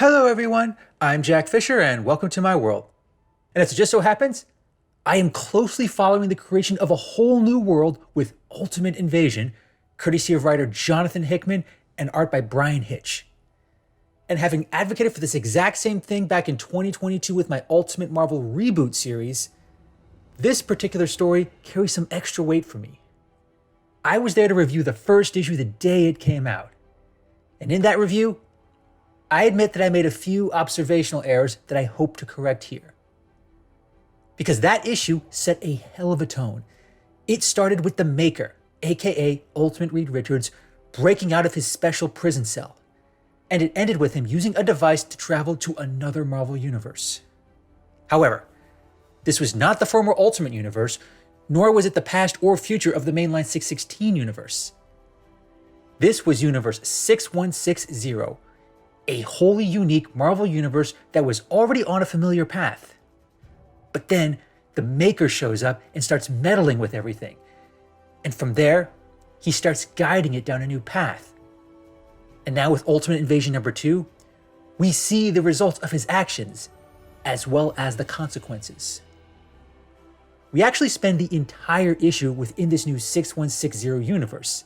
Hello everyone, I'm Jack Fisher and welcome to my world. And as it just so happens, I am closely following the creation of a whole new world with Ultimate Invasion, courtesy of writer Jonathan Hickman and art by Bryan Hitch. And having advocated for this exact same thing back in 2022 with my Ultimate Marvel reboot series, this particular story carries some extra weight for me. I was there to review the first issue the day it came out. And in that review, I admit that I made a few observational errors that I hope to correct here. Because that issue set a hell of a tone. It started with the Maker, aka Ultimate Reed Richards, breaking out of his special prison cell. And it ended with him using a device to travel to another Marvel universe. However, this was not the former Ultimate Universe, nor was it the past or future of the mainline 616 universe. This was Universe 6160, a wholly unique Marvel universe that was already on a familiar path. But then, the Maker shows up and starts meddling with everything. And from there, he starts guiding it down a new path. And now with Ultimate Invasion number 2, we see the results of his actions, as well as the consequences. We actually spend the entire issue within this new 6160 universe,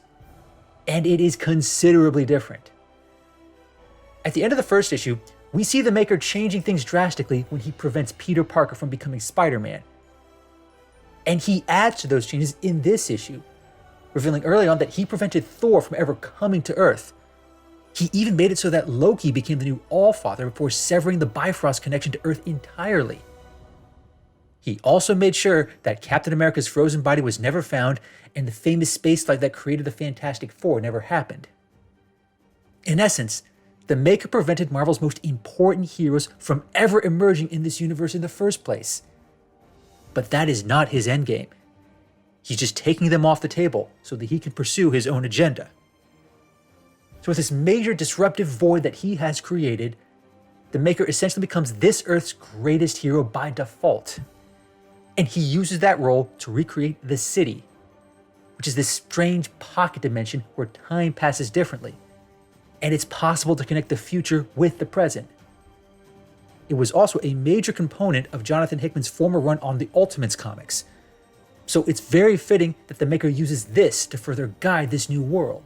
and it is considerably different. At the end of the first issue, we see the Maker changing things drastically when he prevents Peter Parker from becoming Spider-Man. And he adds to those changes in this issue, revealing early on that he prevented Thor from ever coming to Earth. He even made it so that Loki became the new All-Father before severing the Bifrost connection to Earth entirely. He also made sure that Captain America's frozen body was never found and the famous spaceflight that created the Fantastic Four never happened. In essence, the Maker prevented Marvel's most important heroes from ever emerging in this universe in the first place. But that is not his endgame. He's just taking them off the table so that he can pursue his own agenda. So with this major disruptive void that he has created, the Maker essentially becomes this Earth's greatest hero by default. And he uses that role to recreate the city, which is this strange pocket dimension where time passes differently. And it's possible to connect the future with the present. It was also a major component of Jonathan Hickman's former run on the Ultimates comics. So it's very fitting that the Maker uses this to further guide this new world.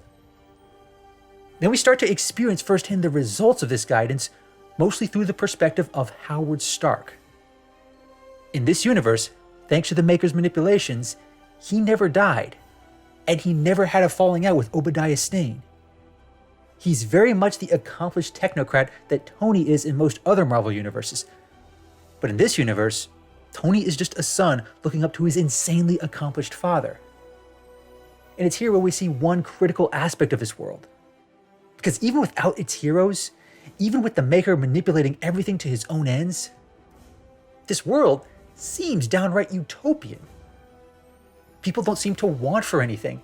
Then we start to experience firsthand the results of this guidance, mostly through the perspective of Howard Stark. In this universe, thanks to the Maker's manipulations, he never died, and he never had a falling out with Obadiah Stane. He's very much the accomplished technocrat that Tony is in most other Marvel universes. But in this universe, Tony is just a son looking up to his insanely accomplished father. And it's here where we see one critical aspect of this world. Because even without its heroes, even with the Maker manipulating everything to his own ends, this world seems downright utopian. People don't seem to want for anything.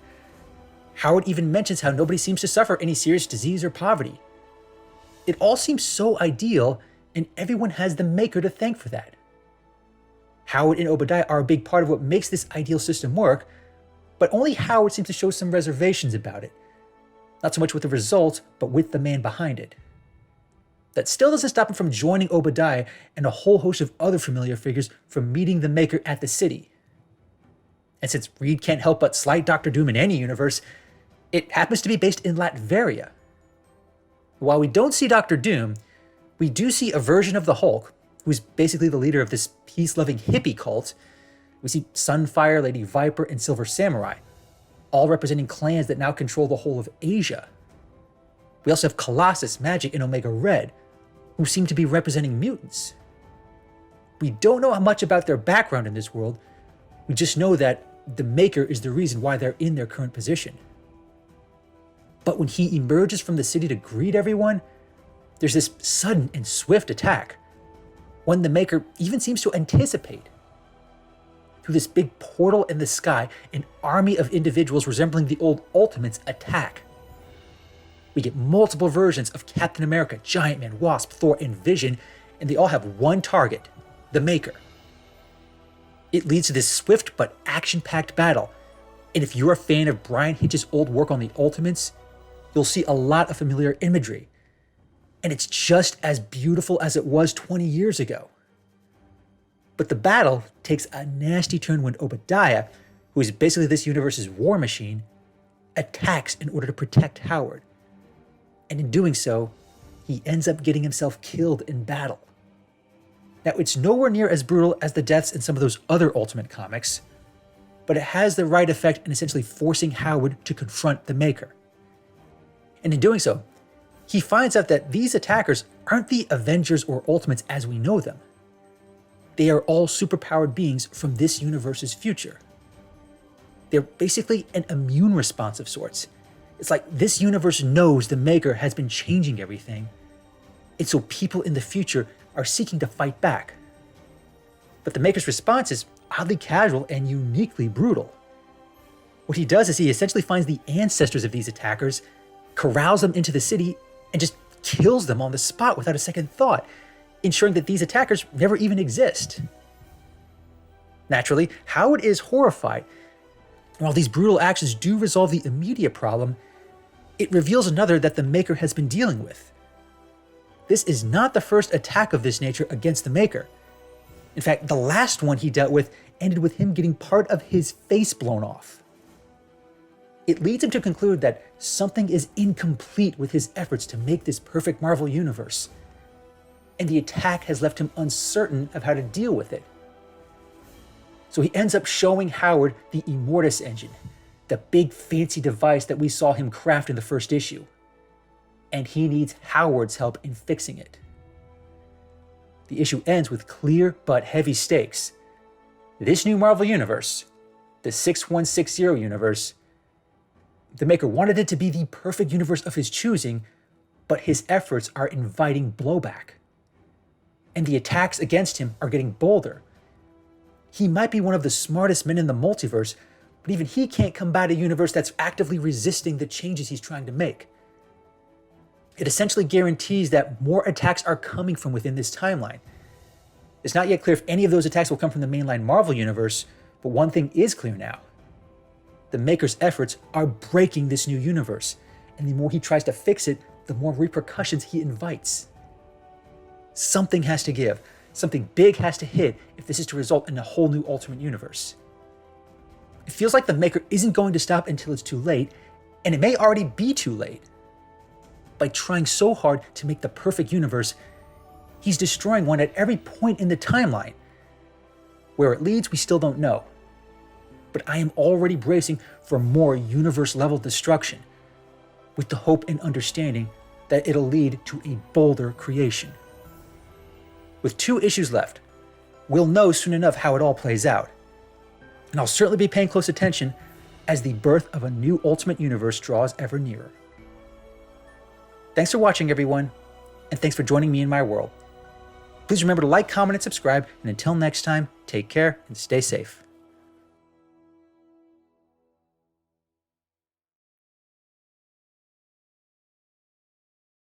Howard even mentions how nobody seems to suffer any serious disease or poverty. It all seems so ideal, and everyone has the Maker to thank for that. Howard and Obadiah are a big part of what makes this ideal system work, but only Howard seems to show some reservations about it. Not so much with the results, but with the man behind it. That still doesn't stop him from joining Obadiah and a whole host of other familiar figures from meeting the Maker at the city. And since Reed can't help but slight Dr. Doom in any universe, it happens to be based in Latveria. While we don't see Dr. Doom, we do see a version of the Hulk, who's basically the leader of this peace-loving hippie cult. We see Sunfire, Lady Viper, and Silver Samurai, all representing clans that now control the whole of Asia. We also have Colossus, Magic, and Omega Red, who seem to be representing mutants. We don't know much about their background in this world. We just know that the Maker is the reason why they're in their current position. But when he emerges from the city to greet everyone, there's this sudden and swift attack, one the Maker even seems to anticipate. Through this big portal in the sky, an army of individuals resembling the old Ultimates attack. We get multiple versions of Captain America, Giant Man, Wasp, Thor, and Vision, and they all have one target, the Maker. It leads to this swift but action-packed battle, and if you're a fan of Bryan Hitch's old work on the Ultimates, you'll see a lot of familiar imagery. And it's just as beautiful as it was 20 years ago. But the battle takes a nasty turn when Obadiah, who is basically this universe's war machine, attacks in order to protect Howard. And in doing so, he ends up getting himself killed in battle. Now, it's nowhere near as brutal as the deaths in some of those other Ultimate comics, but it has the right effect in essentially forcing Howard to confront the Maker. And in doing so, he finds out that these attackers aren't the Avengers or Ultimates as we know them. They are all superpowered beings from this universe's future. They're basically an immune response of sorts. It's like this universe knows the Maker has been changing everything, and so people in the future are seeking to fight back. But the Maker's response is oddly casual and uniquely brutal. What he does is he essentially finds the ancestors of these attackers, corrals them into the city, and just kills them on the spot without a second thought, ensuring that these attackers never even exist. Naturally, Howard is horrified. While these brutal actions do resolve the immediate problem, it reveals another that the Maker has been dealing with. This is not the first attack of this nature against the Maker. In fact, the last one he dealt with ended with him getting part of his face blown off. It leads him to conclude that something is incomplete with his efforts to make this perfect Marvel universe, and the attack has left him uncertain of how to deal with it. So he ends up showing Howard the Immortus engine, the big fancy device that we saw him craft in the first issue, and he needs Howard's help in fixing it. The issue ends with clear but heavy stakes. This new Marvel universe, the 6160 universe, the Maker wanted it to be the perfect universe of his choosing, but his efforts are inviting blowback. And the attacks against him are getting bolder. He might be one of the smartest men in the multiverse, but even he can't combat a universe that's actively resisting the changes he's trying to make. It essentially guarantees that more attacks are coming from within this timeline. It's not yet clear if any of those attacks will come from the mainline Marvel universe, but one thing is clear now. The Maker's efforts are breaking this new universe, and the more he tries to fix it, the more repercussions he invites. Something has to give. Something big has to hit if this is to result in a whole new Ultimate universe. It feels like the Maker isn't going to stop until it's too late, and it may already be too late. By trying so hard to make the perfect universe, he's destroying one at every point in the timeline. Where it leads, we still don't know. But I am already bracing for more universe-level destruction, with the hope and understanding that it'll lead to a bolder creation. With 2 issues left, we'll know soon enough how it all plays out. And I'll certainly be paying close attention as the birth of a new Ultimate universe draws ever nearer. Thanks for watching, everyone, and thanks for joining me in my world. Please remember to like, comment, and subscribe, and until next time, take care and stay safe.